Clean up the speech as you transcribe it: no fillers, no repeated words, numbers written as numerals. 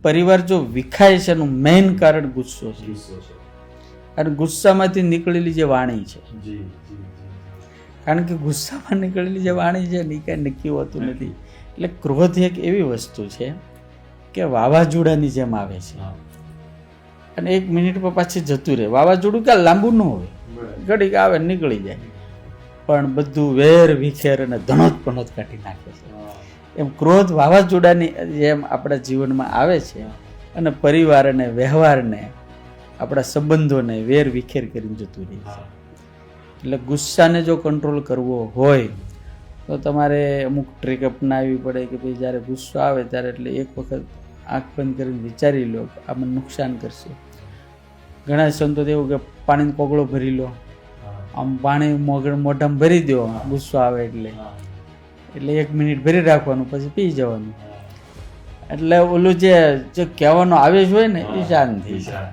પરિવાર જો વિખાય છે એનું મેઇન કારણ ગુસ્સો છે, અને ગુસ્સામાંથી નીકળેલી જે વાણી છે, કારણ કે ગુસ્સામાં નીકળેલી જે વાણી છે ને એ કાંઈ નક્કી હોતું નથી. એટલે ક્રોધ એક એવી વસ્તુ છે કે વાવાઝોડાની જેમ આવે છે અને 1 મિનિટમાં પાછી જતું રહે. વાવાઝોડું કાંઈ લાંબુ ન હોય, ઘડીક આવે નીકળી જાય, પણ બધું વેર વિખેર અને ધણોત પણોત કાઢી નાખે છે. એમ ક્રોધ વાવાઝોડાની જેમ આપણા જીવનમાં આવે છે અને પરિવાર અને વ્યવહારને, આપણા સંબંધોને વેર વિખેર કરીને જતું રહે છે. એટલે ગુસ્સાને જો કંટ્રોલ કરવો હોય તો તમારે અમુક ટ્રીક અપનાવવી પડે કે ભાઈ જ્યારે ગુસ્સો આવે ત્યારે એટલે એક વખત આંખ બંધ કરીને વિચારી લો કે આ મને નુકસાન કરશે. ઘણા સંતો એવું કે પાણીનો કોગળો ભરી લો, આમ પાણી મોઢામાં ભરી દો ગુસ્સો આવે એટલે 1 મિનિટ ભરી રાખવાનું, પછી પી જવાનું. એટલે ઓલું જે કહેવાનો આવેશ હોય ને એ શાંત થઈ જાય.